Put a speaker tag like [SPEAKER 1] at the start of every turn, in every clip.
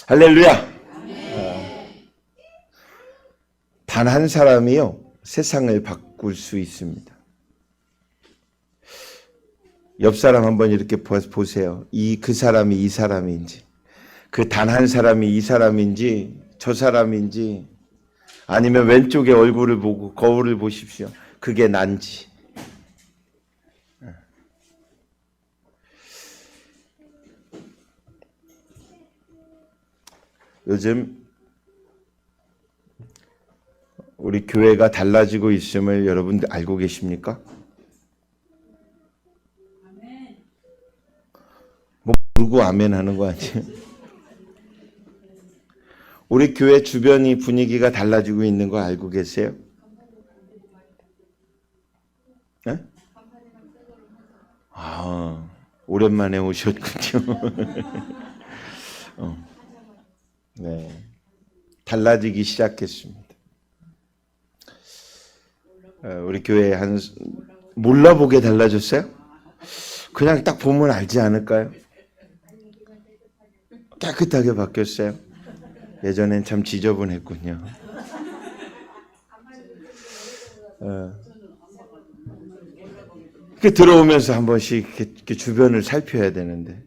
[SPEAKER 1] 할렐루야. 단 한 사람이요 세상을 바꿀 수 있습니다. 옆 사람 한번 이렇게 보세요. 그 사람이 이 사람인지, 그 단 한 사람이 이 사람인지 저 사람인지, 아니면 왼쪽에 얼굴을 보고 거울을 보십시오. 그게 난지. 요즘 우리 교회가 달라지고 있음을 여러분들 알고 계십니까? 뭐 모르고 아멘 하는 거 아니에요? 우리 교회 주변이 분위기가 달라지고 있는 거 알고 계세요? 네? 아, 오랜만에 오셨군요. 네, 달라지기 시작했습니다. 우리 교회 몰라보게 달라졌어요? 그냥 딱 보면 알지 않을까요? 깨끗하게 바뀌었어요. 예전엔 참 지저분했군요. 들어오면서 한 번씩 이렇게 주변을 살펴야 되는데,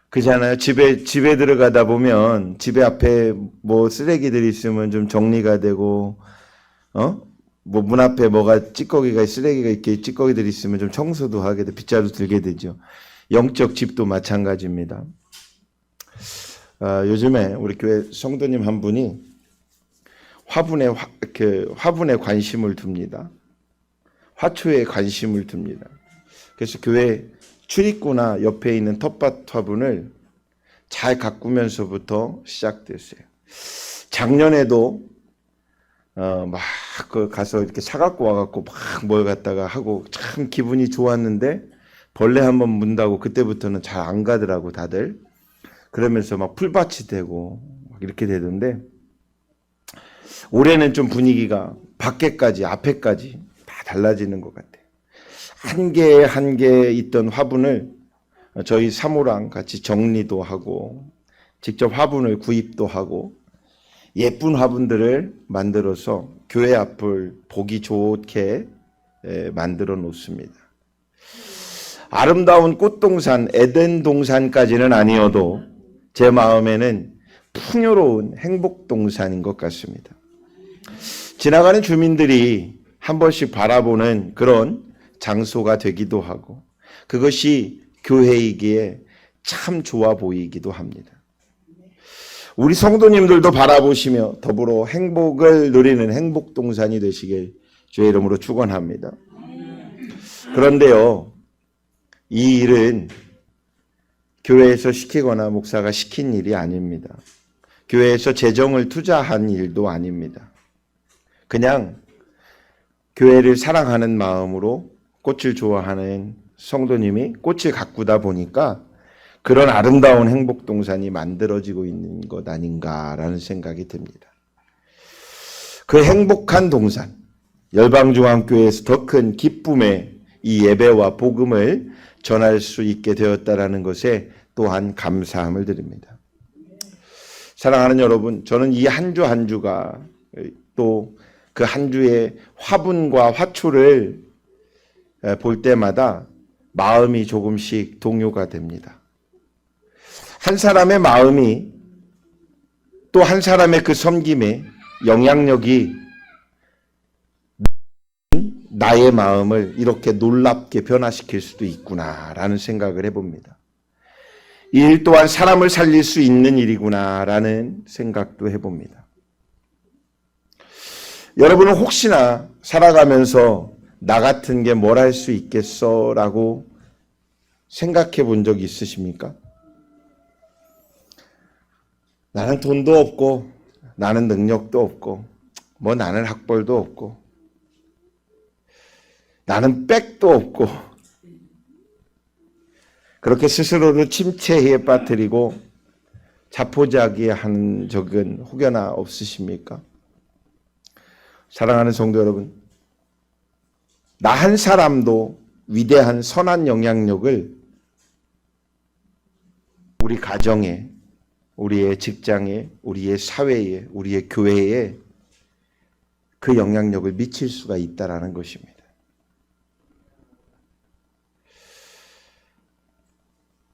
[SPEAKER 1] 그렇잖아요. 집에 들어가다 보면 집에 앞에 뭐 쓰레기들이 있으면 좀 정리가 되고, 뭐 문 앞에 뭐가 쓰레기가 이렇게 찌꺼기들이 있으면 좀 청소도 하게 돼, 빗자루 들게 되죠. 영적 집도 마찬가지입니다. 요즘에 우리 교회 성도님 한 분이 화분에 관심을 둡니다. 화초에 관심을 둡니다. 그래서 교회 출입구나 옆에 있는 텃밭 화분을 잘 가꾸면서부터 시작됐어요. 작년에도 막 가서 이렇게 사갖고 와갖고 막 뭘 갖다가 하고 참 기분이 좋았는데, 벌레 한번 문다고 그때부터는 잘 안 가더라고 다들. 그러면서 막 풀밭이 되고 막 이렇게 되던데, 올해는 좀 분위기가 밖에까지 앞에까지 다 달라지는 것 같아요. 한 개 있던 화분을 저희 사모랑 같이 정리도 하고 직접 화분을 구입도 하고 예쁜 화분들을 만들어서 교회 앞을 보기 좋게 만들어 놓습니다. 아름다운 꽃동산, 에덴 동산까지는 아니어도 제 마음에는 풍요로운 행복동산인 것 같습니다. 지나가는 주민들이 한 번씩 바라보는 그런 장소가 되기도 하고, 그것이 교회이기에 참 좋아 보이기도 합니다. 우리 성도님들도 바라보시며 더불어 행복을 누리는 행복동산이 되시길 주의 이름으로 축원합니다. 그런데요, 이 일은 교회에서 시키거나 목사가 시킨 일이 아닙니다. 교회에서 재정을 투자한 일도 아닙니다. 그냥 교회를 사랑하는 마음으로 꽃을 좋아하는 성도님이 꽃을 가꾸다 보니까 그런 아름다운 행복동산이 만들어지고 있는 것 아닌가라는 생각이 듭니다. 그 행복한 동산, 열방중앙교회에서 더 큰 기쁨의 이 예배와 복음을 전할 수 있게 되었다라는 것에 또한 감사함을 드립니다. 사랑하는 여러분, 저는 이 한 주 한 주가 또 그 한 주의 화분과 화초를 볼 때마다 마음이 조금씩 동요가 됩니다. 한 사람의 마음이 또 한 사람의 그 섬김에 영향력이 나의 마음을 이렇게 놀랍게 변화시킬 수도 있구나라는 생각을 해봅니다. 이 일 또한 사람을 살릴 수 있는 일이구나라는 생각도 해봅니다. 여러분은 혹시나 살아가면서 나 같은 게 뭘 할 수 있겠어 라고 생각해 본 적 있으십니까? 나는 돈도 없고 나는 능력도 없고 뭐 나는 학벌도 없고 나는 백도 없고, 그렇게 스스로를 침체에 빠뜨리고 자포자기한 적은 혹여나 없으십니까? 사랑하는 성도 여러분, 나 한 사람도 위대한 선한 영향력을 우리 가정에, 우리의 직장에, 우리의 사회에, 우리의 교회에 그 영향력을 미칠 수가 있다라는 것입니다.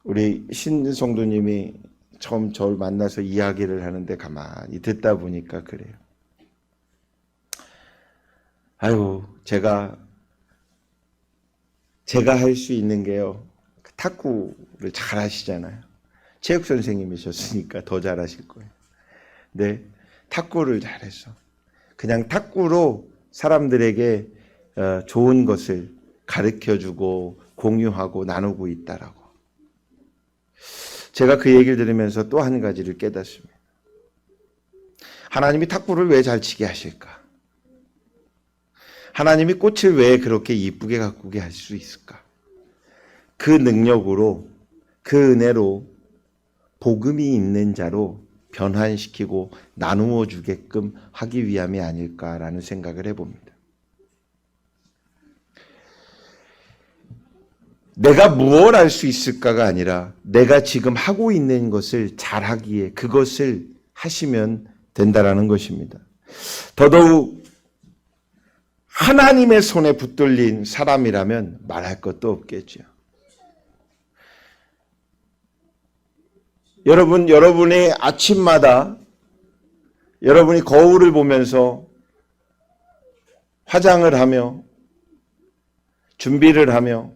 [SPEAKER 1] 우리 신성도님이 처음 저를 만나서 이야기를 하는데 가만히 듣다 보니까 그래요. 아유, 제가 할 수 있는 게요, 탁구를 잘 하시잖아요. 체육 선생님이셨으니까 더 잘하실 거예요. 근데 탁구를 잘했어. 그냥 탁구로 사람들에게 좋은 것을 가르쳐주고 공유하고 나누고 있다라고. 제가 그 얘기를 들으면서 또 한 가지를 깨닫습니다. 하나님이 탁구를 왜 잘 치게 하실까? 하나님이 꽃을 왜 그렇게 이쁘게 가꾸게 할 수 있을까? 그 능력으로, 그 은혜로 복음이 있는 자로 변환시키고 나누어 주게끔 하기 위함이 아닐까라는 생각을 해봅니다. 내가 무엇을 할 수 있을까가 아니라 내가 지금 하고 있는 것을 잘하기에 그것을 하시면 된다라는 것입니다. 더더욱 하나님의 손에 붙들린 사람이라면 말할 것도 없겠죠. 여러분의 아침마다 여러분이 거울을 보면서 화장을 하며 준비를 하며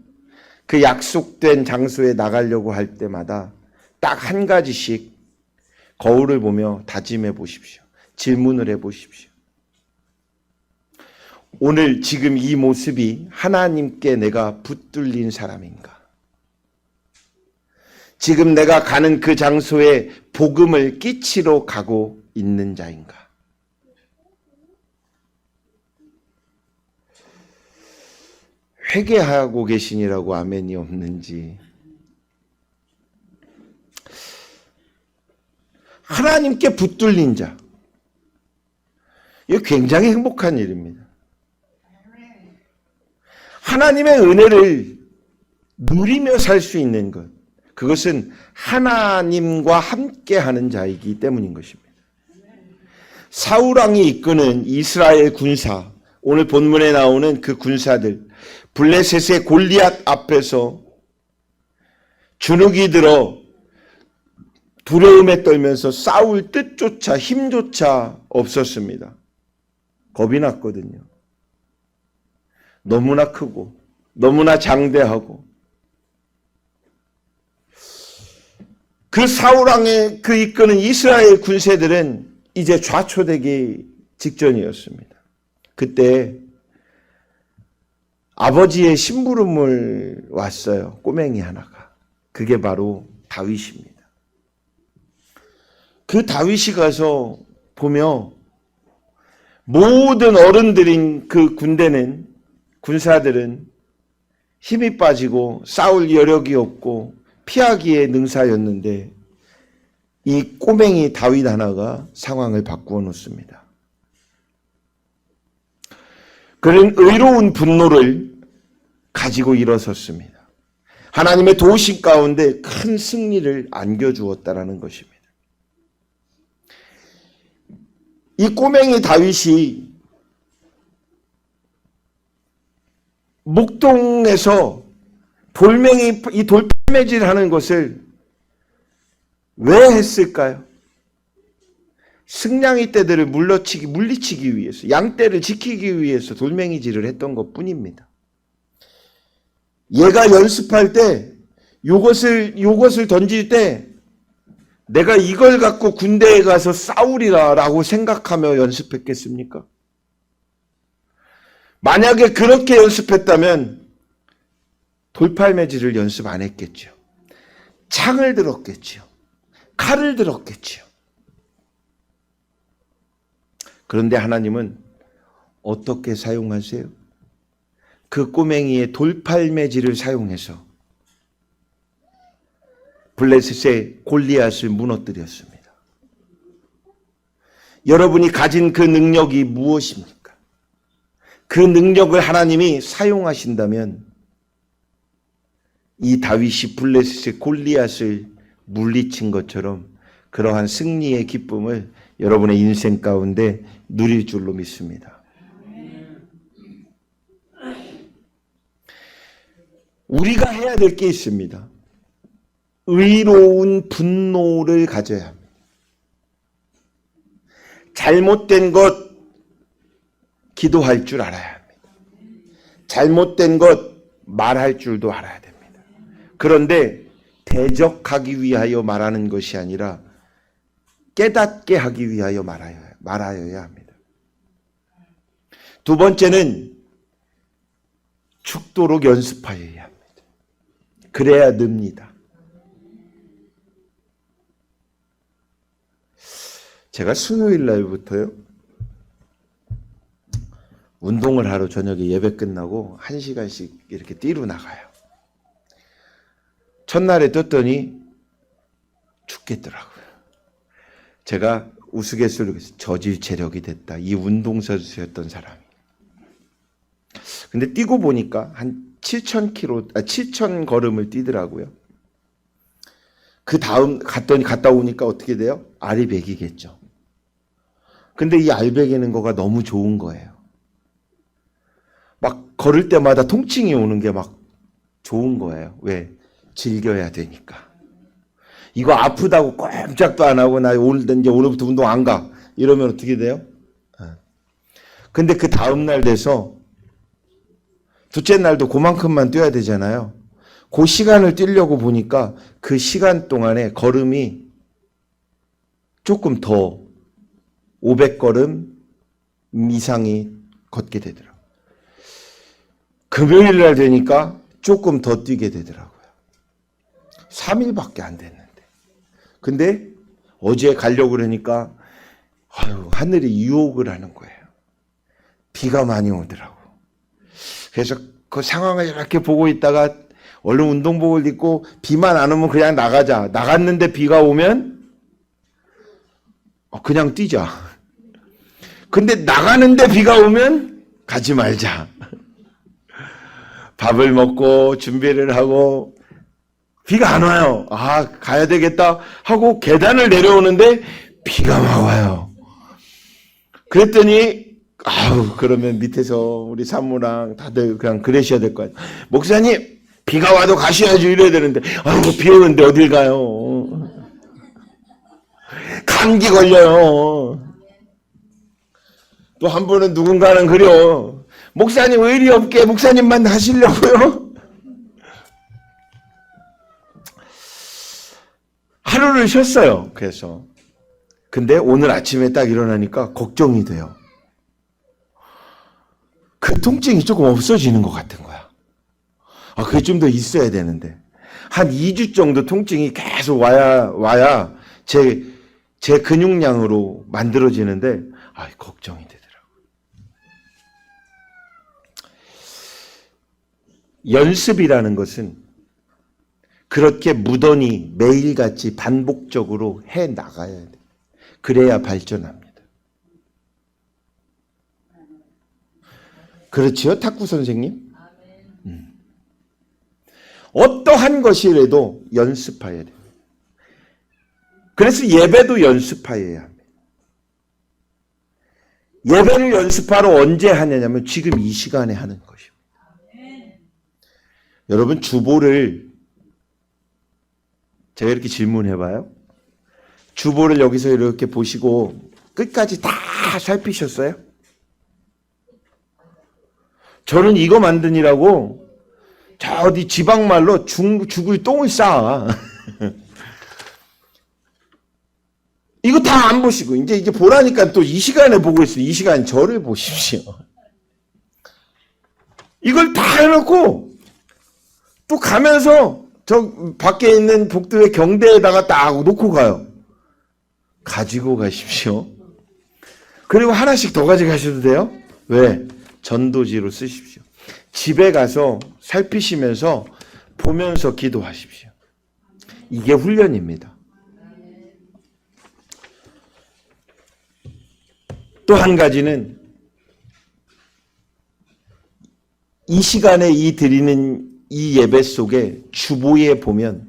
[SPEAKER 1] 그 약속된 장소에 나가려고 할 때마다 딱 한 가지씩 거울을 보며 다짐해 보십시오. 질문을 해 보십시오. 오늘 지금 이 모습이 하나님께 내가 붙들린 사람인가? 지금 내가 가는 그 장소에 복음을 끼치러 가고 있는 자인가? 회개하고 계시니라고 아멘이 없는지. 하나님께 붙들린 자. 이거 굉장히 행복한 일입니다. 하나님의 은혜를 누리며 살 수 있는 것. 그것은 하나님과 함께하는 자이기 때문인 것입니다. 사울 왕이 이끄는 이스라엘 군사, 오늘 본문에 나오는 그 군사들, 블레셋의 골리앗 앞에서 주눅이 들어 두려움에 떨면서 싸울 뜻조차 힘조차 없었습니다. 겁이 났거든요. 너무나 크고 너무나 장대하고 그 사울왕의 그 이끄는 이스라엘 군세들은 이제 좌초되기 직전이었습니다. 그때 아버지의 심부름을 왔어요. 꼬맹이 하나가. 그게 바로 다윗입니다. 그 다윗이 가서 보며 모든 어른들인 그 군사들은 힘이 빠지고 싸울 여력이 없고 피하기에 능사였는데 이 꼬맹이 다윗 하나가 상황을 바꾸어 놓습니다. 그는 의로운 분노를 가지고 일어섰습니다. 하나님의 도우심 가운데 큰 승리를 안겨주었다라는 것입니다. 이 꼬맹이 다윗이 목동에서 이 돌팔매질하는 것을 왜 했을까요? 승냥이 떼들을 물리치기 위해서, 양떼를 지키기 위해서 돌멩이질을 했던 것뿐입니다. 얘가 연습할 때 요것을 던질 때 내가 이걸 갖고 군대에 가서 싸우리라라고 생각하며 연습했겠습니까? 만약에 그렇게 연습했다면 돌팔매질을 연습 안 했겠죠. 창을 들었겠죠. 칼을 들었겠죠. 그런데 하나님은 어떻게 사용하세요? 그 꼬맹이의 돌팔매질을 사용해서 블레셋의 골리앗을 무너뜨렸습니다. 여러분이 가진 그 능력이 무엇입니까? 그 능력을 하나님이 사용하신다면 이 다윗이 블레셋의 골리앗을 물리친 것처럼 그러한 승리의 기쁨을 여러분의 인생 가운데 누릴 줄로 믿습니다. 우리가 해야 될 게 있습니다. 의로운 분노를 가져야 합니다. 잘못된 것 기도할 줄 알아야 합니다. 잘못된 것 말할 줄도 알아야 됩니다. 그런데 대적하기 위하여 말하는 것이 아니라 깨닫게 하기 위하여 말하여야 합니다. 두 번째는 죽도록 연습하여야 합니다. 그래야 늡니다. 제가 수요일 날부터요, 운동을 하러 저녁에 예배 끝나고 1시간씩 이렇게 뛰러 나가요. 첫날에 떴더니 죽겠더라고요. 제가 우스갯소리로 저질 체력이 됐다. 이 운동선수였던 사람이. 근데 뛰고 보니까 한 7,000 걸음을 뛰더라고요. 그 다음 갔다 오니까 어떻게 돼요? 알이 배기겠죠. 근데 이 알 배기는 거가 너무 좋은 거예요. 막 걸을 때마다 통증이 오는 게 막 좋은 거예요. 왜? 즐겨야 되니까. 이거 아프다고 꼼짝도 안 하고 나 오늘부터 운동 안 가. 이러면 어떻게 돼요? 근데 그 다음날 돼서 둘째 날도 그만큼만 뛰어야 되잖아요. 그 시간을 뛰려고 보니까 그 시간 동안에 걸음이 조금 더 500걸음 이상이 걷게 되더라고요. 금요일 날 되니까 조금 더 뛰게 되더라고요. 3일밖에 안 됐는데. 근데 어제 가려고 그러니까 하늘이 유혹을 하는 거예요. 비가 많이 오더라고. 그래서 그 상황을 이렇게 보고 있다가 얼른 운동복을 입고 비만 안 오면 그냥 나가자. 나갔는데 비가 오면 그냥 뛰자. 근데 나가는데 비가 오면 가지 말자. 밥을 먹고 준비를 하고 비가 안 와요. 가야 되겠다 하고 계단을 내려오는데 비가 막 와요. 그랬더니 그러면 밑에서 우리 산모랑 다들 그냥 그러셔야 될 거 아니에요. 목사님, 비가 와도 가셔야죠. 이래야 되는데 비 오는데 어딜 가요. 감기 걸려요. 또 한 번은 누군가는 그래요. 목사님 의리 없게 목사님만 하시려고요. 하루를 쉬었어요. 그래서 근데 오늘 아침에 딱 일어나니까 걱정이 돼요. 그 통증이 조금 없어지는 것 같은 거야. 그게 좀 더 있어야 되는데 한 2주 정도 통증이 계속 와야 제 근육량으로 만들어지는데 걱정이 되더라고요. 연습이라는 것은 그렇게 무던히 매일같이 반복적으로 해 나가야 돼. 그래야 발전합니다. 그렇지요, 탁구 선생님? 어떠한 것이라도 연습해야 돼요. 그래서 예배도 연습해야 합니다. 예배를 연습하러 언제 하냐면 지금 이 시간에 하는 것입니다. 여러분 주보를 제가 이렇게 질문해봐요. 주보를 여기서 이렇게 보시고 끝까지 다 살피셨어요? 저는 이거 만드니라고 저 어디 지방말로 죽을 똥을 싸. 이거 다 안 보시고 이제 보라니까 또 이 시간에 보고 있어요. 이 시간 저를 보십시오. 이걸 다 해놓고 또 가면서 저 밖에 있는 복도의 경대에다가 딱 놓고 가요. 가지고 가십시오. 그리고 하나씩 더 가져가셔도 돼요. 왜? 전도지로 쓰십시오. 집에 가서 살피시면서 보면서 기도하십시오. 이게 훈련입니다. 또 한 가지는 이 시간에 드리는 이 예배 속에 주보에 보면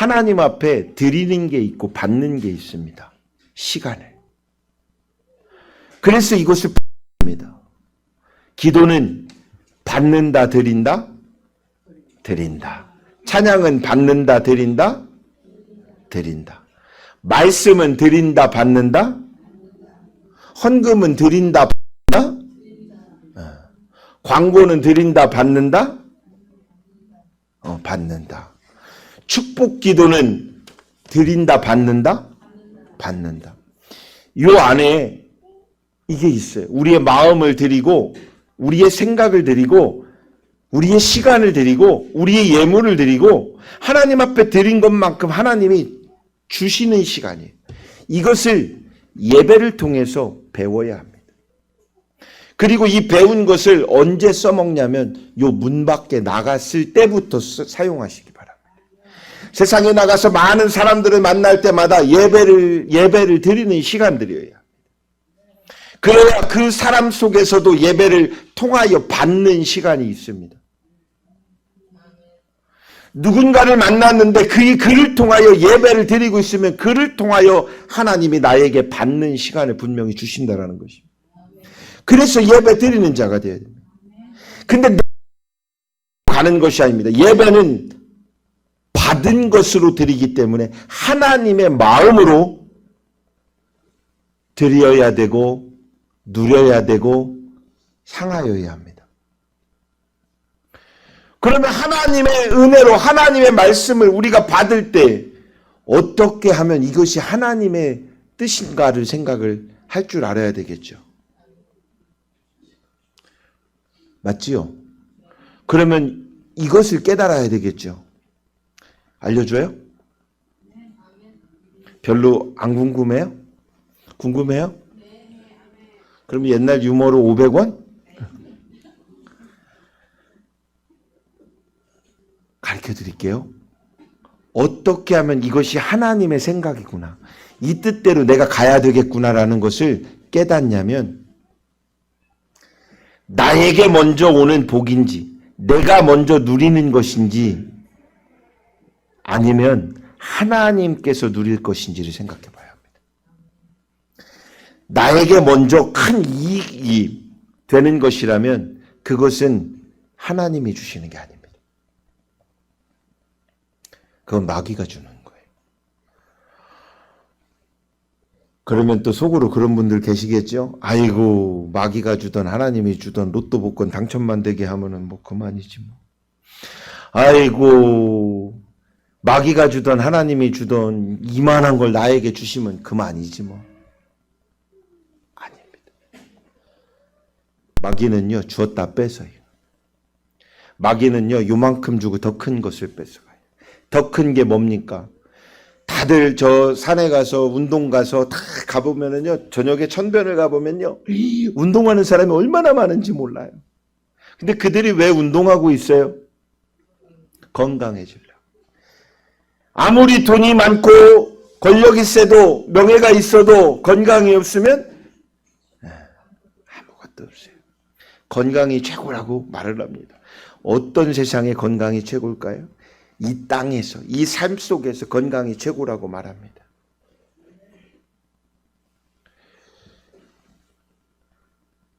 [SPEAKER 1] 하나님 앞에 드리는 게 있고 받는 게 있습니다. 시간을. 그래서 이것을 합니다. 기도는 받는다, 드린다, 드린다. 찬양은 받는다, 드린다, 드린다. 말씀은 드린다, 받는다, 헌금은 드린다, 받는다, 광고는 드린다, 받는다, 받는다. 축복 기도는 드린다, 받는다, 받는다. 요 안에 이게 있어요. 우리의 마음을 드리고, 우리의 생각을 드리고, 우리의 시간을 드리고, 우리의 예물을 드리고, 하나님 앞에 드린 것만큼 하나님이 주시는 시간이에요. 이것을 예배를 통해서 배워야 합니다. 그리고 이 배운 것을 언제 써먹냐면 요 문 밖에 나갔을 때부터 사용하시기 바랍니다. 세상에 나가서 많은 사람들을 만날 때마다 예배를 드리는 시간들이어야 합니다. 그래야 그 사람 속에서도 예배를 통하여 받는 시간이 있습니다. 누군가를 만났는데 그를 통하여 예배를 드리고 있으면 그를 통하여 하나님이 나에게 받는 시간을 분명히 주신다라는 것입니다. 그래서 예배 드리는 자가 되어야 됩니다. 근데 가는 것이 아닙니다. 예배는 받은 것으로 드리기 때문에 하나님의 마음으로 드려야 되고 누려야 되고 향하여야 합니다. 그러면 하나님의 은혜로 하나님의 말씀을 우리가 받을 때 어떻게 하면 이것이 하나님의 뜻인가를 생각을 할 줄 알아야 되겠죠. 맞지요? 그러면 이것을 깨달아야 되겠죠. 알려줘요? 별로 안 궁금해요? 궁금해요? 그럼 옛날 유머로 500원? 가르쳐 드릴게요. 어떻게 하면 이것이 하나님의 생각이구나. 이 뜻대로 내가 가야 되겠구나라는 것을 깨닫냐면 나에게 먼저 오는 복인지 내가 먼저 누리는 것인지 아니면 하나님께서 누릴 것인지를 생각해 봐야 합니다. 나에게 먼저 큰 이익이 되는 것이라면 그것은 하나님이 주시는 게 아닙니다. 그건 마귀가 주는 거예요. 그러면 또 속으로 그런 분들 계시겠죠? 아이고 마귀가 주던 하나님이 주던 로또 복권 당첨만 되게 하면은 뭐 그만이지 뭐. 아이고 마귀가 주던 하나님이 주던 이만한 걸 나에게 주시면 그만이지 뭐. 아닙니다. 마귀는요 주었다 뺏어요. 마귀는요 요만큼 주고 더 큰 것을 뺏어가요. 더 큰 게 뭡니까? 다들 저 산에 가서 운동 가서 다 가보면은요 저녁에 천변을 가보면요 운동하는 사람이 얼마나 많은지 몰라요. 근데 그들이 왜 운동하고 있어요? 건강해지려고. 아무리 돈이 많고 권력이 세도 명예가 있어도 건강이 없으면 아무것도 없어요. 건강이 최고라고 말을 합니다. 어떤 세상에 건강이 최고일까요? 이 땅에서, 이 삶 속에서 건강이 최고라고 말합니다.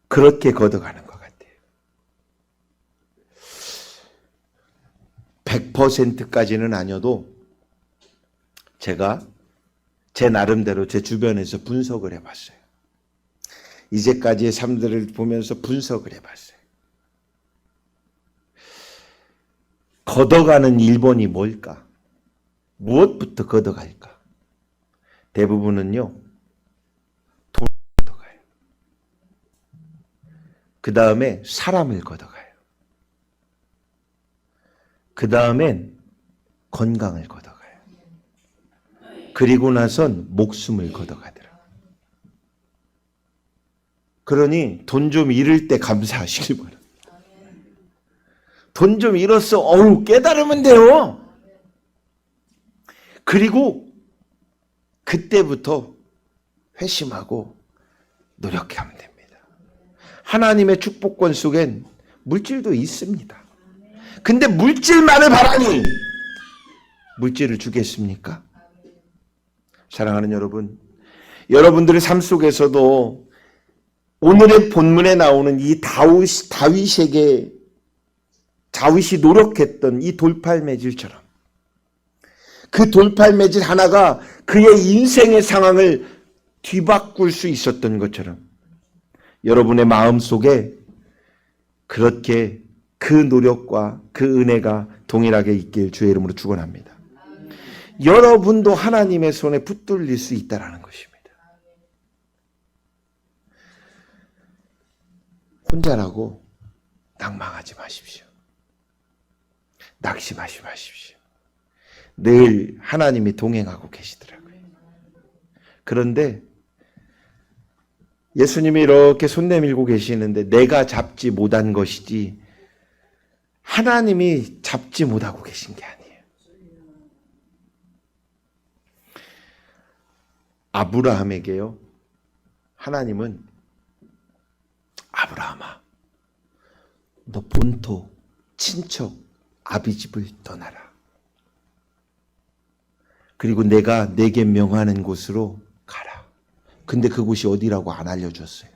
[SPEAKER 1] 그렇게 걷어가는 것 같아요. 100%까지는 아니어도 제가 제 나름대로 제 주변에서 분석을 해봤어요. 이제까지의 삶들을 보면서 분석을 해봤어요. 걷어가는 1번이 뭘까? 무엇부터 걷어갈까? 대부분은요, 돈을 걷어가요. 그 다음에 사람을 걷어가요. 그 다음엔 건강을 걷어가요. 그리고 나선 목숨을 걷어가더라. 그러니 돈 좀 잃을 때 감사하시길 바랍니다. 돈 좀 잃었어. 어우, 깨달으면 돼요. 그리고 그때부터 회심하고 노력하면 됩니다. 하나님의 축복권 속엔 물질도 있습니다. 근데 물질만을 바라니 물질을 주겠습니까? 사랑하는 여러분, 여러분들의 삶 속에서도 오늘의 본문에 나오는 이 다윗이 노력했던 이 돌팔매질처럼, 그 돌팔매질 하나가 그의 인생의 상황을 뒤바꿀 수 있었던 것처럼 여러분의 마음 속에 그렇게 그 노력과 그 은혜가 동일하게 있길 주의 이름으로 축원합니다. 여러분도 하나님의 손에 붙들릴 수 있다는 것입니다. 혼자라고 낭망하지 마십시오. 낙심하지 마십시오. 늘 하나님이 동행하고 계시더라고요. 그런데 예수님이 이렇게 손 내밀고 계시는데 내가 잡지 못한 것이지 하나님이 잡지 못하고 계신 게 아니에요. 아브라함에게요, 하나님은 아브라함아, 너 본토, 친척, 아비집을 떠나라. 그리고 내가 내게 명하는 곳으로 가라. 근데 그곳이 어디라고 안 알려줬어요.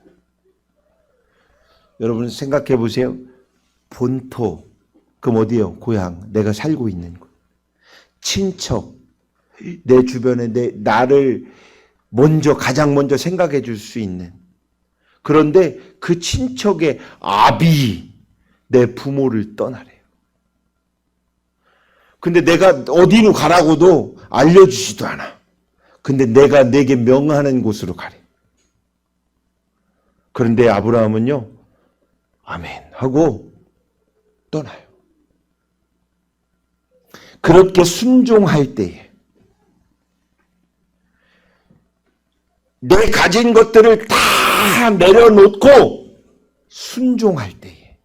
[SPEAKER 1] 여러분 생각해 보세요. 본토, 그럼 어디요? 고향, 내가 살고 있는 곳. 친척, 내 주변에 나를 가장 먼저 생각해 줄 수 있는. 그런데 그 친척의 아비, 내 부모를 떠나래요. 근데 내가 어디로 가라고도 알려주지도 않아. 근데 내가 내게 명하는 곳으로 가래. 그런데 아브라함은요, 아멘 하고 떠나요. 그렇게 순종할 때에, 내 가진 것들을 다 내려놓고 순종할 때에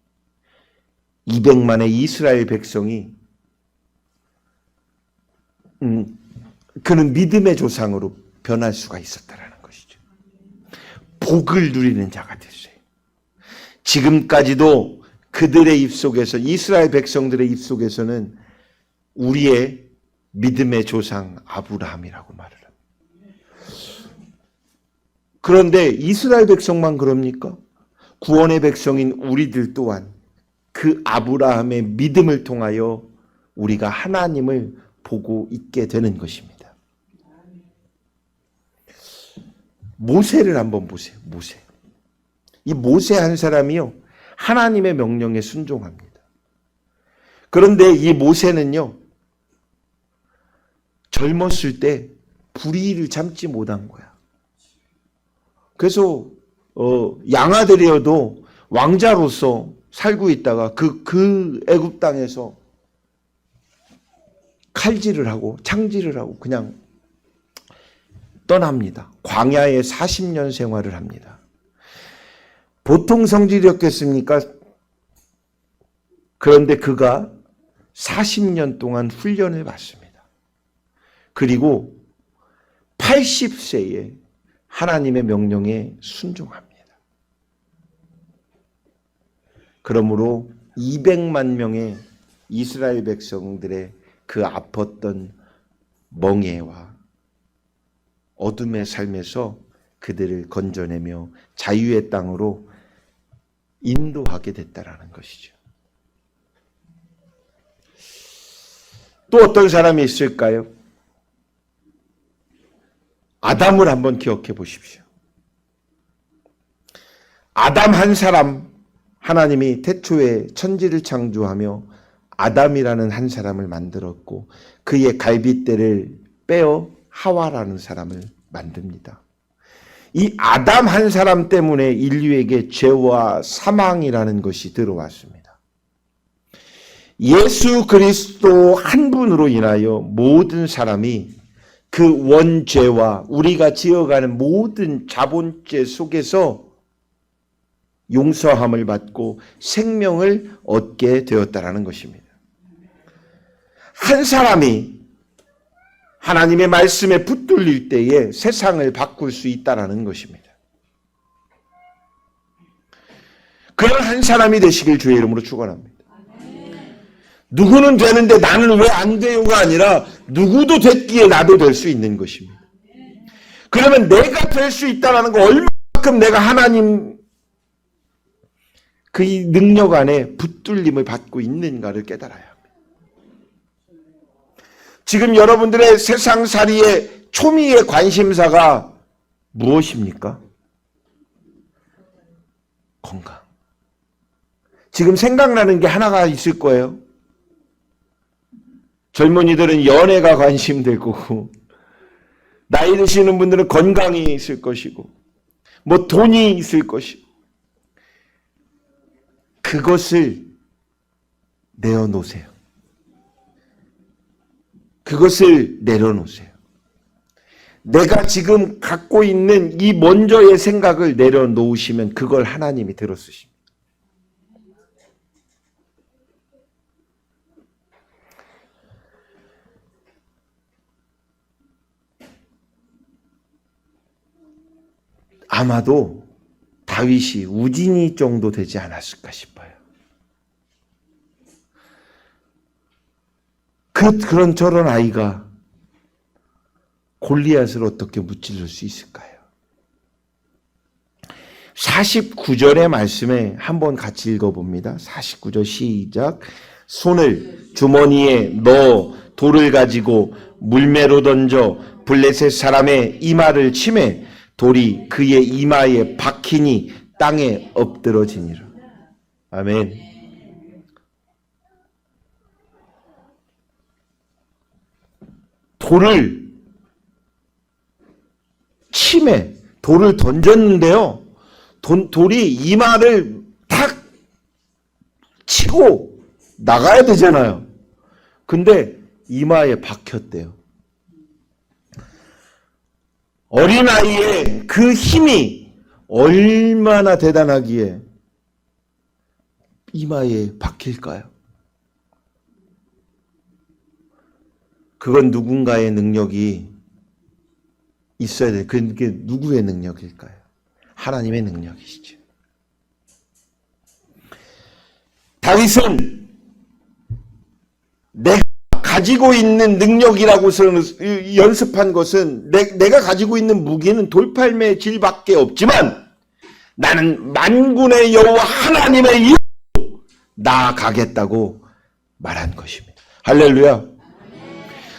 [SPEAKER 1] 200만의 이스라엘 백성이 그는 믿음의 조상으로 변할 수가 있었다라는 것이죠. 복을 누리는 자가 됐어요. 지금까지도 그들의 입속에서, 이스라엘 백성들의 입속에서는 우리의 믿음의 조상 아브라함이라고 말을 합니다. 그런데 이스라엘 백성만 그럽니까? 구원의 백성인 우리들 또한 그 아브라함의 믿음을 통하여 우리가 하나님을 보고 있게 되는 것입니다. 모세를 한번 보세요. 모세. 이 모세 한 사람이요, 하나님의 명령에 순종합니다. 그런데 이 모세는요, 젊었을 때 불의를 참지 못한 거야. 그래서 양아들이어도 왕자로서 살고 있다가 그 애굽 땅에서 칼질을 하고 창질을 하고 그냥 떠납니다. 광야에 40년 생활을 합니다. 보통 성질이었겠습니까? 그런데 그가 40년 동안 훈련을 받습니다. 그리고 80세에 하나님의 명령에 순종합니다. 그러므로 200만 명의 이스라엘 백성들의 그 아팠던 멍에와 어둠의 삶에서 그들을 건져내며 자유의 땅으로 인도하게 됐다라는 것이죠. 또 어떤 사람이 있을까요? 아담을 한번 기억해 보십시오. 아담 한 사람, 하나님이 태초에 천지를 창조하며 아담이라는 한 사람을 만들었고 그의 갈빗대를 빼어 하와라는 사람을 만듭니다. 이 아담 한 사람 때문에 인류에게 죄와 사망이라는 것이 들어왔습니다. 예수 그리스도 한 분으로 인하여 모든 사람이 그 원죄와 우리가 지어가는 모든 자본죄 속에서 용서함을 받고 생명을 얻게 되었다라는 것입니다. 한 사람이 하나님의 말씀에 붙들릴 때에 세상을 바꿀 수 있다라는 것입니다. 그런 한 사람이 되시길 주의 이름으로 축원합니다. 누구는 되는데 나는 왜 안 돼요가 아니라 누구도 됐기에 나도 될 수 있는 것입니다. 그러면 내가 될 수 있다는 거 얼마만큼 내가 하나님 그 능력 안에 붙들림을 받고 있는가를 깨달아야 합니다. 지금 여러분들의 세상살이의 초미의 관심사가 무엇입니까? 건강. 지금 생각나는 게 하나가 있을 거예요. 젊은이들은 연애가 관심될 거고, 나이 드시는 분들은 건강이 있을 것이고, 뭐 돈이 있을 것이고, 그것을 내어놓으세요. 그것을 내려놓으세요. 내가 지금 갖고 있는 이 먼저의 생각을 내려놓으시면 그걸 하나님이 들어쓰십니다. 아마도 다윗이 우진이 정도 되지 않았을까 싶어요. 그런 저런 아이가 골리앗을 어떻게 무찌를 수 있을까요? 49절의 말씀에 한번 같이 읽어봅니다. 49절 시작. 손을 주머니에 넣어 돌을 가지고 물매로 던져 블레셋 사람의 이마를 치매 돌이 그의 이마에 박히니 땅에 엎드러지니라. 아멘. 돌을 치매, 돌을 던졌는데요. 돌이 이마를 탁 치고 나가야 되잖아요. 근데 이마에 박혔대요. 어린아이의 그 힘이 얼마나 대단하기에 이마에 박힐까요? 그건 누군가의 능력이 있어야 돼요. 그게 누구의 능력일까요? 하나님의 능력이시죠. 다윗은 내가 가지고 있는 능력이라고서는 연습한 것은 내가 가지고 있는 무기는 돌팔매 질밖에 없지만 나는 만군의 여호와 하나님의 이름으로 나아가겠다고 말한 것입니다. 할렐루야.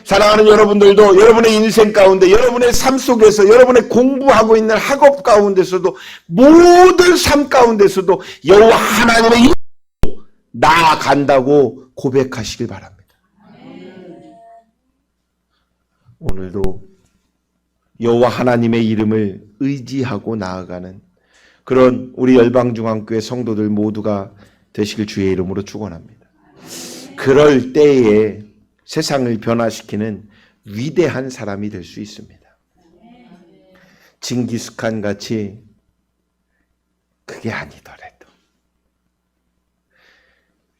[SPEAKER 1] 사랑하는 여러분들도 여러분의 인생 가운데 여러분의 삶 속에서 여러분의 공부하고 있는 학업 가운데서도 모든 삶 가운데서도 여호와 하나님의 이름으로 나아간다고 고백하시길 바랍니다. 오늘도 여호와 하나님의 이름을 의지하고 나아가는 그런 우리 열방중앙교회 성도들 모두가 되시길 주의 이름으로 축원합니다. 그럴 때에 세상을 변화시키는 위대한 사람이 될 수 있습니다. 징기스칸 같이 그게 아니더라도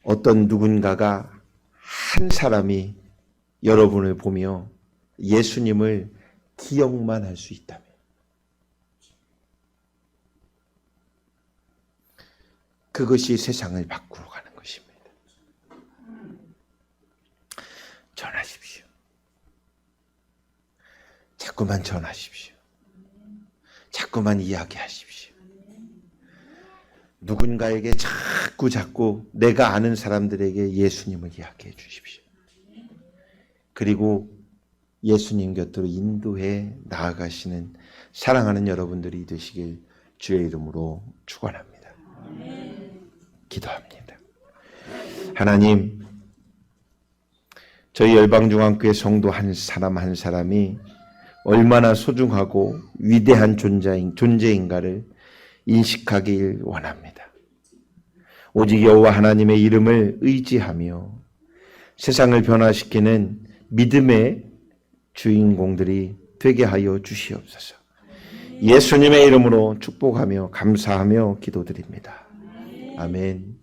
[SPEAKER 1] 어떤 누군가가 한 사람이 여러분을 보며 예수님을 기억만 할 수 있다면 그것이 세상을 바꾸러 가는 것입니다. 전하십시오. 자꾸만 전하십시오. 자꾸만 이야기하십시오. 누군가에게 자꾸 내가 아는 사람들에게 예수님을 이야기해 주십시오. 그리고 예수님 곁으로 인도해 나아가시는 사랑하는 여러분들이 되시길 주의 이름으로 축원합니다. 기도합니다. 하나님, 저희 열방중앙교회 성도 한 사람 한 사람이 얼마나 소중하고 위대한 존재인가를 인식하길 원합니다. 오직 여호와 하나님의 이름을 의지하며 세상을 변화시키는 믿음의 주인공들이 되게 하여 주시옵소서. 예수님의 이름으로 축복하며 감사하며 기도드립니다. 아멘.